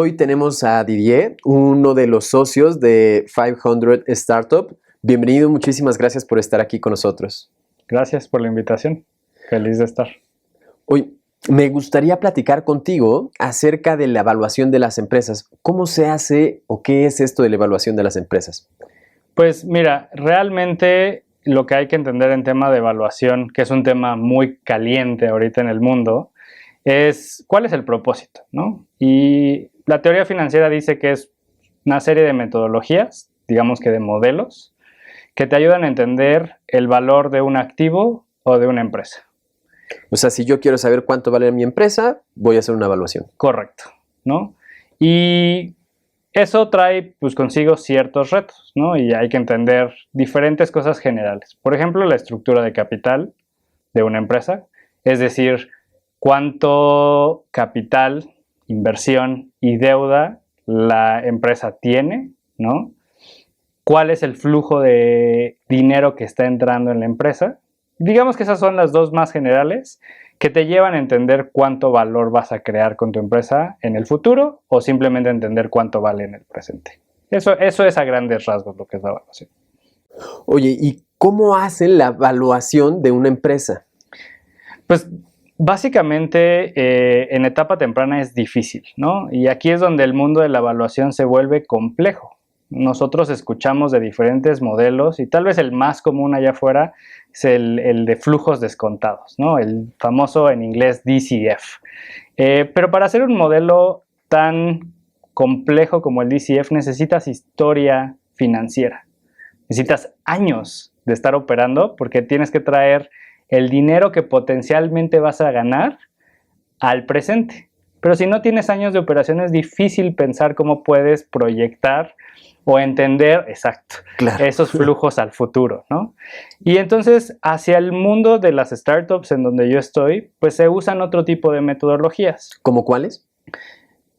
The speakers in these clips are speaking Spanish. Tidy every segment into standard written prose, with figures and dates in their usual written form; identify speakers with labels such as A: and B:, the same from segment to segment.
A: Hoy tenemos a Didier, uno de los socios de 500 Startup. Bienvenido, muchísimas gracias por estar aquí con nosotros.
B: Gracias por la invitación. Feliz de estar.
A: Hoy me gustaría platicar contigo acerca de la evaluación de las empresas. ¿Cómo se hace o qué es esto de la evaluación de las empresas?
B: Pues mira, realmente lo que hay que entender en tema de evaluación, que es un tema muy caliente ahorita en el mundo, es cuál es el propósito, ¿no? Y la teoría financiera dice que es una serie de metodologías, digamos que de modelos, que te ayudan a entender el valor de un activo o de una empresa.
A: O sea, si yo quiero saber cuánto vale mi empresa, voy a hacer una evaluación.
B: Correcto, ¿no? Y eso trae pues consigo ciertos retos, ¿no? Y hay que entender diferentes cosas generales. Por ejemplo, la estructura de capital de una empresa, es decir, cuánto capital, inversión y deuda la empresa tiene, ¿no? ¿Cuál es el flujo de dinero que está entrando en la empresa? Digamos que esas son las dos más generales que te llevan a entender cuánto valor vas a crear con tu empresa en el futuro o simplemente entender cuánto vale en el presente. Eso es a grandes rasgos lo que es la evaluación.
A: Oye, ¿y cómo hacen la evaluación de una empresa?
B: Pues básicamente en etapa temprana es difícil, ¿no? Y aquí es donde el mundo de la evaluación se vuelve complejo. Nosotros escuchamos de diferentes modelos y tal vez el más común allá afuera es el de flujos descontados, ¿no? El famoso en inglés DCF. Pero para hacer un modelo tan complejo como el DCF necesitas historia financiera. Necesitas años de estar operando porque tienes que traer el dinero que potencialmente vas a ganar al presente. Pero si no tienes años de operación es difícil pensar cómo puedes proyectar o entender,
A: Claro,
B: esos flujos al futuro, ¿no? Y entonces, hacia el mundo de las startups en donde yo estoy, pues se usan otro tipo de metodologías.
A: ¿Cómo cuáles?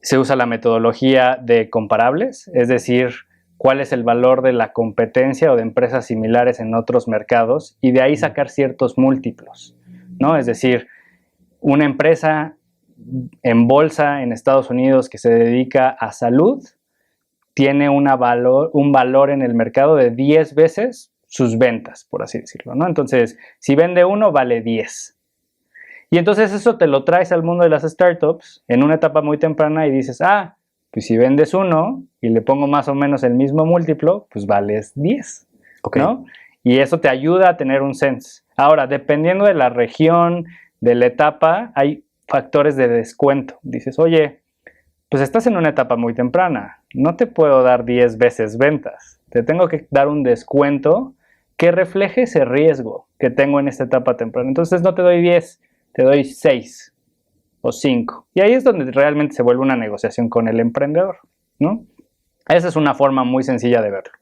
B: Se usa la metodología de comparables, es decir, cuál es el valor de la competencia o de empresas similares en otros mercados y de ahí sacar ciertos múltiplos, ¿no? Es decir, una empresa en bolsa en Estados Unidos que se dedica a salud tiene un valor en el mercado de 10 veces sus ventas, por así decirlo, ¿no? Entonces, si vende uno, vale 10. Y entonces eso te lo traes al mundo de las startups en una etapa muy temprana y dices, pues si vendes uno y le pongo más o menos el mismo múltiplo, pues vales 10,
A: Okay.
B: ¿no? Y eso te ayuda a tener un sense. Ahora, dependiendo de la región, de la etapa, hay factores de descuento. Dices, oye, pues estás en una etapa muy temprana, no te puedo dar 10 veces ventas, te tengo que dar un descuento que refleje ese riesgo que tengo en esta etapa temprana. Entonces no te doy 10, te doy 6 o 5. Y ahí es donde realmente se vuelve una negociación con el emprendedor, ¿no? Esa es una forma muy sencilla de verlo.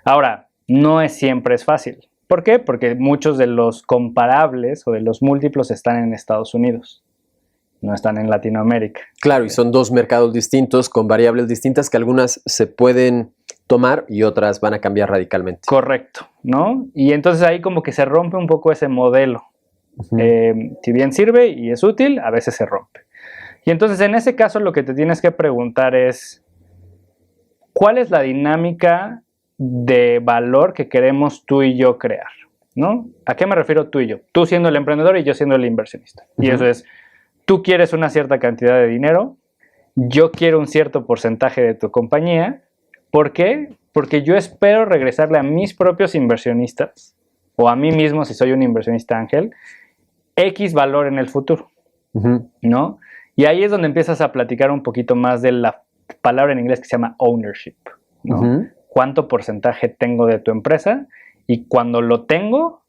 B: Ahora, no siempre es fácil. ¿Por qué? Porque muchos de los comparables o de los múltiplos están en Estados Unidos. No están en Latinoamérica.
A: Claro, y son dos mercados distintos con variables distintas que algunas se pueden tomar y otras van a cambiar radicalmente.
B: Correcto, ¿no? Y entonces ahí como que se rompe un poco ese modelo. Si bien sirve y es útil, a veces se rompe. Y entonces en ese caso lo que te tienes que preguntar es, ¿cuál es la dinámica de valor que queremos tú y yo crear? ¿No? ¿A qué me refiero tú y yo? Tú siendo el emprendedor y yo siendo el inversionista. Y eso es, tú quieres una cierta cantidad de dinero, yo quiero un cierto porcentaje de tu compañía. ¿Por qué? Porque yo espero regresarle a mis propios inversionistas o a mí mismo si soy un inversionista ángel, X valor en el futuro, ¿no? Y ahí es donde empiezas a platicar un poquito más de la palabra en inglés que se llama ownership, ¿no? ¿Cuánto porcentaje tengo de tu empresa? Y cuando lo tengo,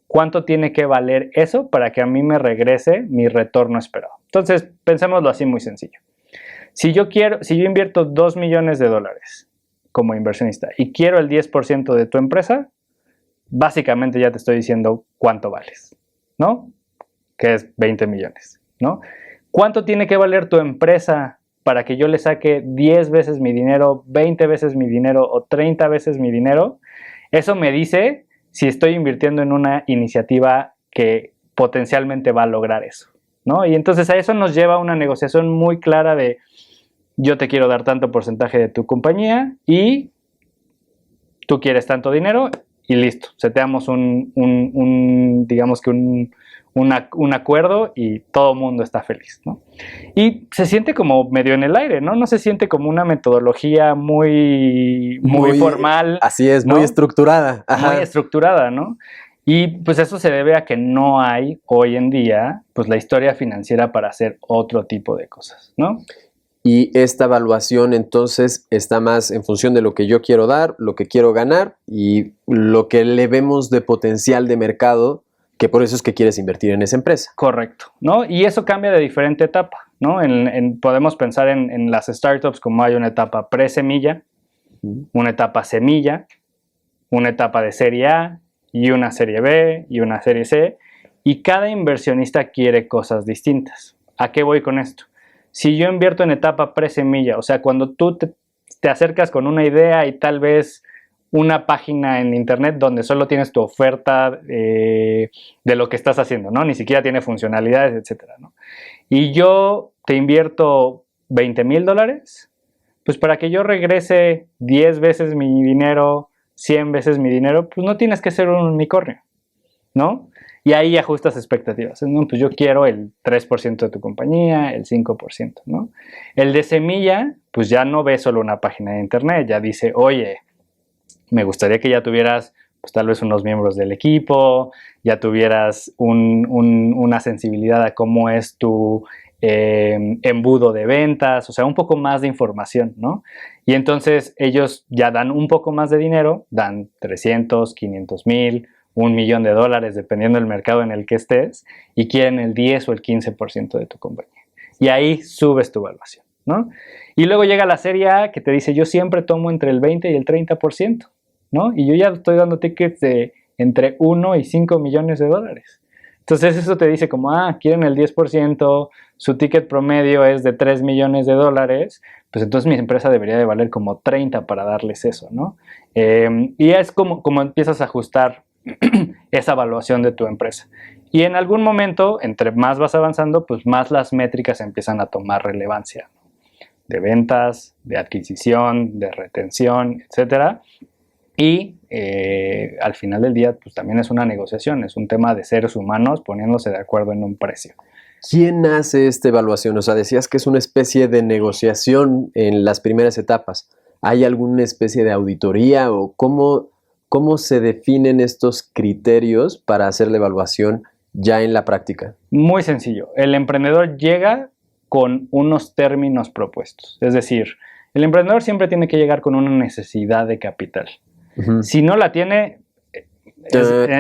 B: ¿cuánto tiene que valer eso para que a mí me regrese mi retorno esperado? Entonces, pensémoslo así muy sencillo. Si yo invierto $2 millones como inversionista y quiero el 10% de tu empresa, básicamente ya te estoy diciendo cuánto vales, ¿no? Que es 20 millones, ¿no? ¿Cuánto tiene que valer tu empresa para que yo le saque 10 veces mi dinero, 20 veces mi dinero o 30 veces mi dinero? Eso me dice si estoy invirtiendo en una iniciativa que potencialmente va a lograr eso, ¿no? Y entonces a eso nos lleva a una negociación muy clara de yo te quiero dar tanto porcentaje de tu compañía y tú quieres tanto dinero y listo, seteamos digamos que un acuerdo y todo el mundo está feliz, ¿no? Y se siente como medio en el aire, ¿no? No se siente como una metodología muy formal.
A: Así es,
B: ¿no?
A: muy estructurada. Ajá.
B: Muy estructurada, ¿no? Y pues eso se debe a que no hay hoy en día pues la historia financiera para hacer otro tipo de cosas, ¿no?
A: Y esta evaluación entonces está más en función de lo que yo quiero dar, lo que quiero ganar y lo que le vemos de potencial de mercado, que por eso es que quieres invertir en esa empresa.
B: Correcto, ¿no? Y eso cambia de diferente etapa, ¿no? Podemos pensar en las startups como hay una etapa pre-semilla, una etapa semilla, una etapa de serie A y una serie B y una serie C, y cada inversionista quiere cosas distintas. ¿A qué voy con esto? Si yo invierto en etapa pre-semilla, o sea, cuando tú te acercas con una idea y tal vez una página en internet donde solo tienes tu oferta de lo que estás haciendo, ¿no? Ni siquiera tiene funcionalidades, etcétera, ¿no? Y yo te invierto $20,000, pues para que yo regrese 10 veces mi dinero, 100 veces mi dinero, pues no tienes que ser un unicornio, ¿no? Y ahí ajustas expectativas, ¿no? Pues yo quiero el 3% de tu compañía, el 5%, ¿no? El de semilla, pues ya no ve solo una página de internet, ya dice, oye, me gustaría que ya tuvieras, pues tal vez unos miembros del equipo, ya tuvieras una sensibilidad a cómo es tu embudo de ventas, o sea, un poco más de información, ¿no? Y entonces ellos ya dan un poco más de dinero, dan 300, 500,000, $1,000,000, dependiendo del mercado en el que estés, y quieren el 10 o el 15% de tu compañía. Y ahí subes tu evaluación, ¿no? Y luego llega la serie A que te dice, yo siempre tomo entre el 20 y el 30%, ¿no? Y yo ya estoy dando tickets de entre 1 y 5 millones de dólares. Entonces eso te dice como, quieren el 10%, su ticket promedio es de 3 millones de dólares, pues entonces mi empresa debería de valer como 30 para darles eso, ¿no? Y es como empiezas a ajustar esa evaluación de tu empresa. Y en algún momento, entre más vas avanzando, pues más las métricas empiezan a tomar relevancia, ¿no? De ventas, de adquisición, de retención, etcétera. Y al final del día, pues también es una negociación, es un tema de seres humanos poniéndose de acuerdo en un precio.
A: ¿Quién hace esta evaluación? O sea, decías que es una especie de negociación en las primeras etapas. ¿Hay alguna especie de auditoría o cómo se definen estos criterios para hacer la evaluación ya en la práctica?
B: Muy sencillo. El emprendedor llega con unos términos propuestos. Es decir, el emprendedor siempre tiene que llegar con una necesidad de capital. Uh-huh. Si no la tiene,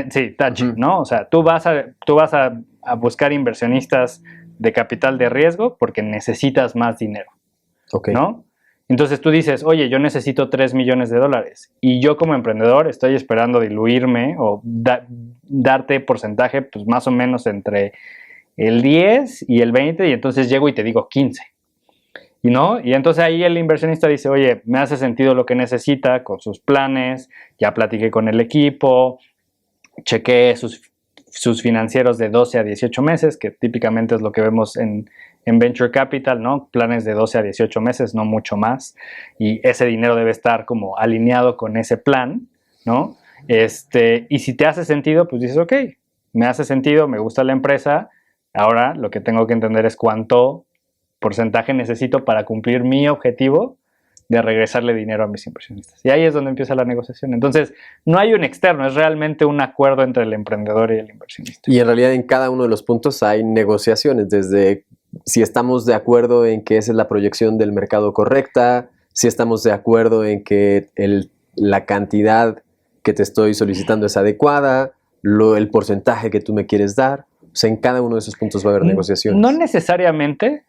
B: sí, touchy, ¿no? O sea, tú vas a buscar inversionistas de capital de riesgo porque necesitas más dinero,
A: okay,
B: ¿no? Entonces tú dices, oye, yo necesito 3 millones de dólares y yo como emprendedor estoy esperando diluirme o darte porcentaje pues más o menos entre el 10 y el 20 y entonces llego y te digo 15. ¿No? Y entonces ahí el inversionista dice, oye, me hace sentido lo que necesita con sus planes, ya platiqué con el equipo, chequé sus financieros de 12 a 18 meses, que típicamente es lo que vemos en Venture Capital, ¿no? Planes de 12 a 18 meses, no mucho más, y ese dinero debe estar como alineado con ese plan, ¿no? Y si te hace sentido, pues dices, ok, me hace sentido, me gusta la empresa, ahora lo que tengo que entender es cuánto porcentaje necesito para cumplir mi objetivo de regresarle dinero a mis inversionistas. Y ahí es donde empieza la negociación. Entonces, no hay un externo, es realmente un acuerdo entre el emprendedor y el inversionista.
A: Y en realidad en cada uno de los puntos hay negociaciones, desde si estamos de acuerdo en que esa es la proyección del mercado correcta, si estamos de acuerdo en que la cantidad que te estoy solicitando es adecuada, el porcentaje que tú me quieres dar. O sea, en cada uno de esos puntos va a haber negociaciones.
B: No necesariamente.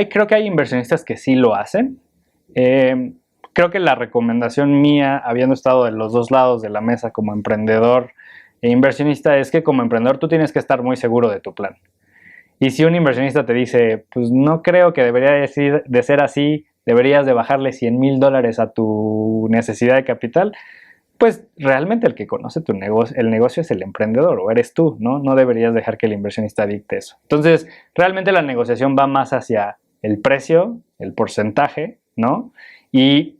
B: Creo que hay inversionistas que sí lo hacen. Creo que la recomendación mía, habiendo estado de los dos lados de la mesa como emprendedor e inversionista, es que como emprendedor tú tienes que estar muy seguro de tu plan. Y si un inversionista te dice, pues no creo que debería de ser así, deberías de bajarle $100,000 a tu necesidad de capital, pues realmente el que conoce el negocio es el emprendedor o eres tú, ¿no? No deberías dejar que el inversionista dicte eso. Entonces, realmente la negociación va más hacia el precio, el porcentaje, ¿no? Y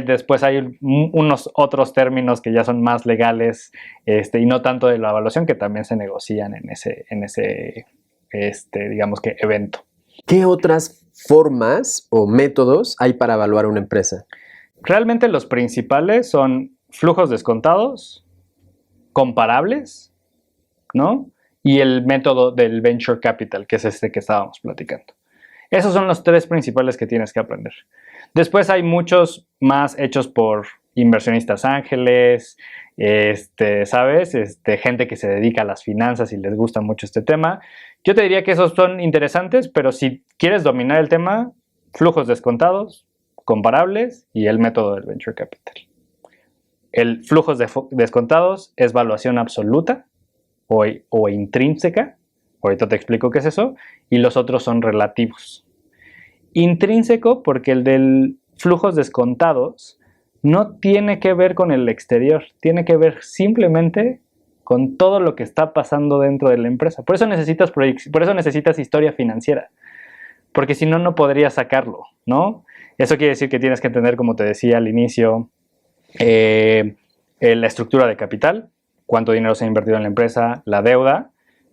B: después hay unos otros términos que ya son más legales y no tanto de la evaluación, que también se negocian en ese digamos que evento.
A: ¿Qué otras formas o métodos hay para evaluar una empresa?
B: Realmente los principales son flujos descontados, comparables, ¿no? Y el método del venture capital, que es este que estábamos platicando. Esos son los 3 principales que tienes que aprender. Después hay muchos más hechos por inversionistas ángeles, ¿sabes? Gente que se dedica a las finanzas y les gusta mucho este tema. Yo te diría que esos son interesantes, pero si quieres dominar el tema, flujos descontados, comparables y el método del venture capital. El flujos descontados es valuación absoluta o intrínseca. Ahorita te explico qué es eso. Y los otros son relativos. Intrínseco porque el del flujos descontados no tiene que ver con el exterior. Tiene que ver simplemente con todo lo que está pasando dentro de la empresa. Por eso necesitas historia financiera. Porque si no, no podrías sacarlo, ¿no? Eso quiere decir que tienes que entender, como te decía al inicio, la estructura de capital, cuánto dinero se ha invertido en la empresa, la deuda,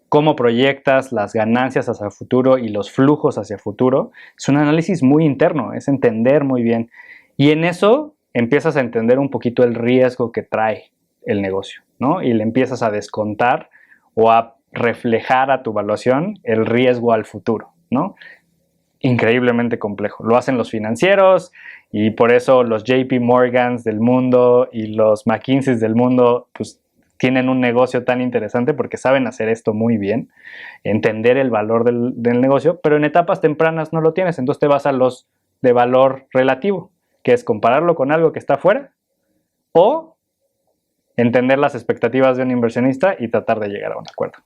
B: cómo proyectas las ganancias hacia el futuro y los flujos hacia el futuro. Es un análisis muy interno, es entender muy bien. Y en eso empiezas a entender un poquito el riesgo que trae el negocio, ¿no? Y le empiezas a descontar o a reflejar a tu evaluación el riesgo al futuro, ¿no? Increíblemente complejo. Lo hacen los financieros y por eso los JP Morgans del mundo y los McKinseys del mundo pues tienen un negocio tan interesante porque saben hacer esto muy bien, entender el valor del negocio, pero en etapas tempranas no lo tienes, entonces te vas a los de valor relativo, que es compararlo con algo que está afuera o entender las expectativas de un inversionista y tratar de llegar a un acuerdo.